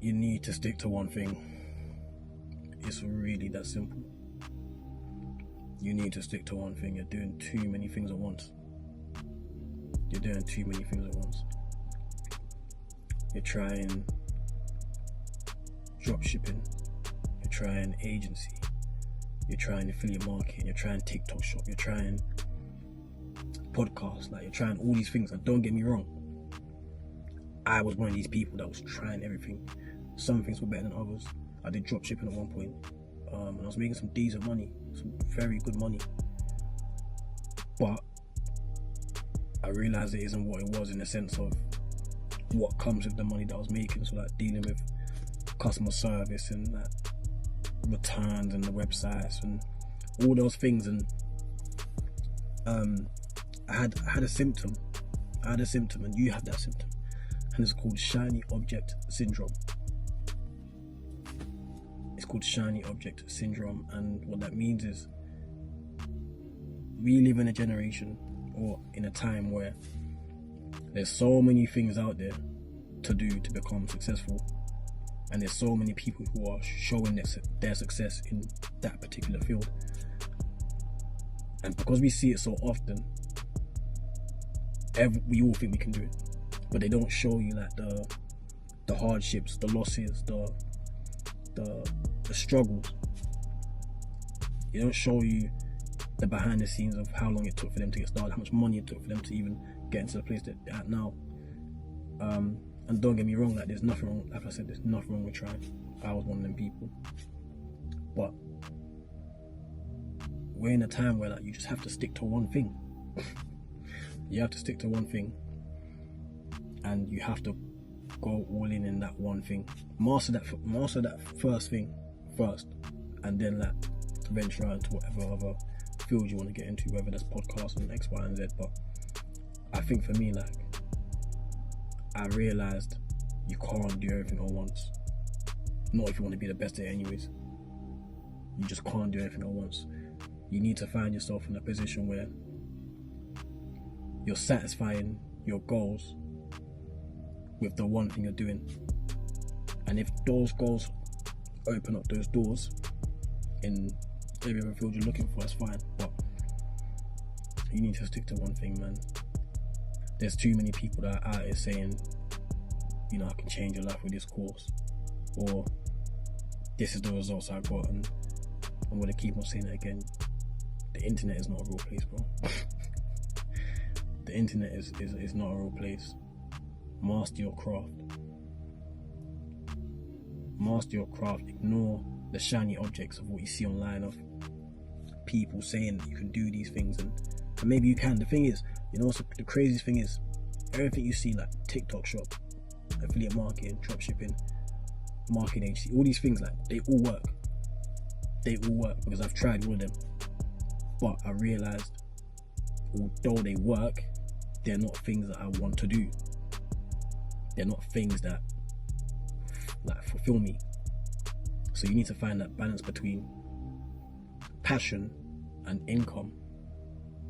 You need to stick to one thing. It's really that simple. You need to stick to one thing. You're doing too many things at once. You're doing too many things at once. You're trying drop shipping. You're trying agency. You're trying affiliate marketing. You're trying TikTok shop. You're trying podcast. Like, you're trying all these things. And don't get me wrong, I was one of these people that was trying everything. Some things were better than others. I did drop shipping at one point, and I was making some decent money, some very good money. But I realised it isn't what it was in the sense of what comes with the money that I was making. So like dealing with customer service and like returns and the websites and all those things. And I had a symptom. And you have that symptom, and it's called shiny object syndrome. It's called shiny object syndrome, and what that means is we live in a generation or in a time where there's so many things out there to do to become successful, and there's so many people who are showing their success in that particular field. And because we see it so often, we all think we can do it, but they don't show you like the hardships, the losses, the struggles. They don't show you the behind the scenes of how long it took for them to get started, how much money it took for them to even get into the place that they're at now. And don't get me wrong, like there's nothing wrong, like I said, there's nothing wrong with trying. I was one of them people. But we're in a time where like you just have to stick to one thing. You have to stick to one thing, and you have to go all in that one thing. Master that first thing first, and then like venture out into whatever other field you want to get into, whether that's podcast and X, Y, and Z. But I think for me, like, I realised you can't do everything at once. Not if you want to be the best at it anyways. You just can't do everything at once. You need to find yourself in a position where you're satisfying your goals with the one thing you're doing. And if those goals open up those doors in every other field you're looking for, that's fine. But you need to stick to one thing, man. There's too many people that are out here saying, you know, I can change your life with this course, or this is the results I got, and I'm going to keep on saying it again. The internet is not a real place, bro. The internet is not a real place. Master your craft. Master your craft. Ignore the shiny objects of what you see online of people saying that you can do these things, and maybe you can. The thing is, you know, the craziest thing is, everything you see, like TikTok shop, affiliate marketing, drop shipping, marketing agency, all these things, like, they all work. They all work because I've tried all of them. But I realized, although they work, they're not things that I want to do. They're not things that like fulfill me. So you need to find that balance between passion and income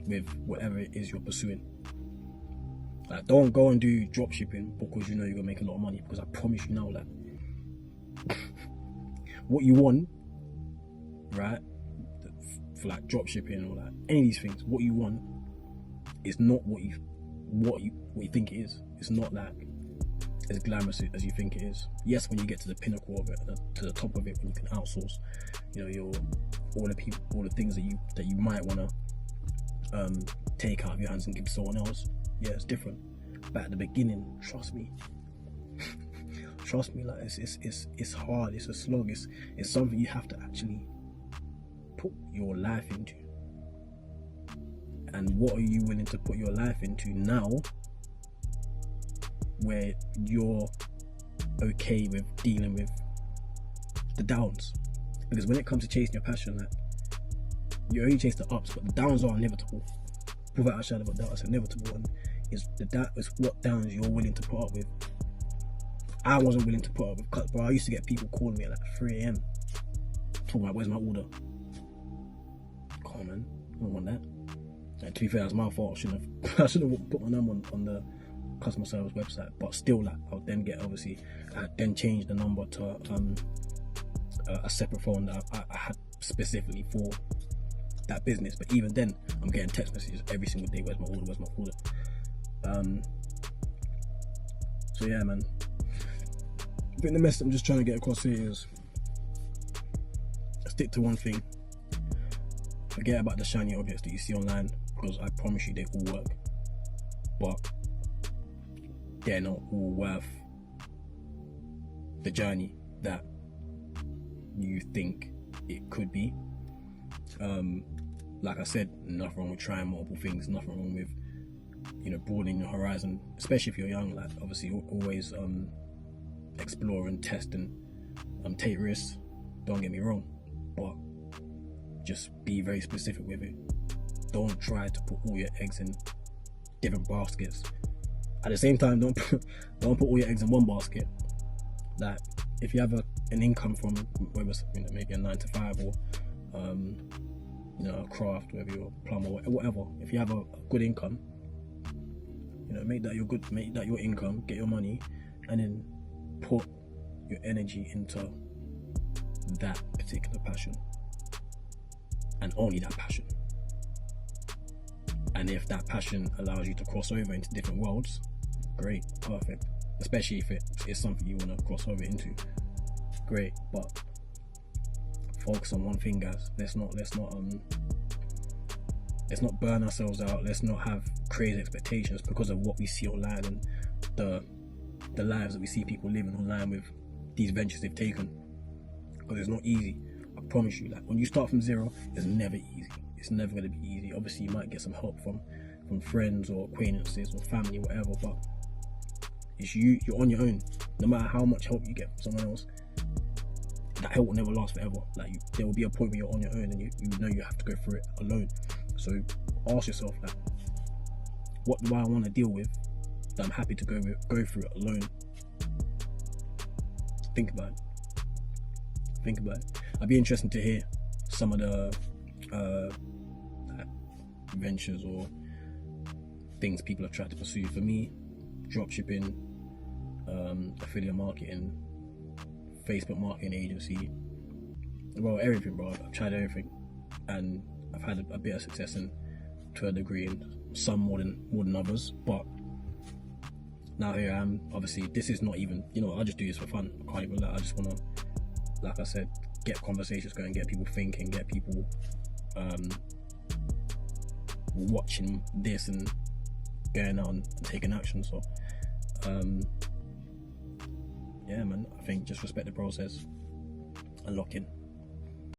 with whatever it is you're pursuing. Like, don't go and do drop shipping because you know you're gonna make a lot of money, because I promise you now that what you want, right, for like drop shipping or like any of these things, what you want is not what you think it is. It's not like as glamorous as you think it is. Yes, when you get to the pinnacle of it, to the top of it, when you can outsource, you know, all the things that you might want to take out of your hands and give to someone else. Yeah, it's different. But at the beginning, trust me, like it's hard. It's a slog. It's something you have to actually put your life into. And what are you willing to put your life into now, where you're okay with dealing with the downs? Because when it comes to chasing your passion, like, you only chase the ups, but the downs are inevitable. Without a shadow of a doubt, it's inevitable, and it's what downs you're willing to put up with. I wasn't willing to put up with cuts, bro. I used to get people calling me at like 3 a.m. talking about, where's my order? Come on, man, I don't want that. And to be fair, that's my fault. I should have put my name on customer service website, but still, like, I'll then get, obviously, I then change the number to a separate phone that I had specifically for that business. But even then, I'm getting text messages every single day. Where's my order? Where's my order? So yeah, man. I think the message I'm just trying to get across here is stick to one thing. Forget about the shiny objects that you see online, because I promise you they all work, but they're not all worth the journey that you think it could be. Like I said, nothing wrong with trying multiple things, nothing wrong with, you know, broadening your horizon, especially if you're young. Like, obviously, always explore and test and take risks, don't get me wrong, but just be very specific with it. Don't try to put all your eggs in different baskets. At the same time, don't put all your eggs in one basket. Like, if you have an income from, whether it's, you know, maybe a 9 to 5 or you know, a craft, whether you're a plumber or whatever, if you have a good income, you know, make that your income, get your money, and then put your energy into that particular passion, and only that passion. And if that passion allows you to cross over into different worlds, great, perfect. Especially if it's something you want to cross over into, great. But focus on one thing, guys. Let's not burn ourselves out. Let's not have crazy expectations because of what we see online and the lives that we see people living online with these ventures they've taken. Because it's not easy. I promise you. Like, when you start from zero, it's never easy. It's never going to be easy. Obviously, you might get some help from friends or acquaintances or family, whatever, but it's you're on your own. No matter how much help you get from someone else, that help will never last forever. Like, there will be a point where you're on your own and you know you have to go through it alone. So ask yourself, like, what do I want to deal with that I'm happy to go through it alone? Think about it. I'd be interested to hear some of the ventures or things people have tried to pursue. For me, dropshipping, affiliate marketing, Facebook marketing agency, well, everything, bro. I've tried everything, and I've had a bit of success to a degree, and some more than others. But now here I am. Obviously, this is not even, you know, I just do this for fun. I can't even lie. I just want to, like I said, get conversations going, get people thinking, get people watching this and going out and taking action. So yeah, man, I think just respect the process and lock in.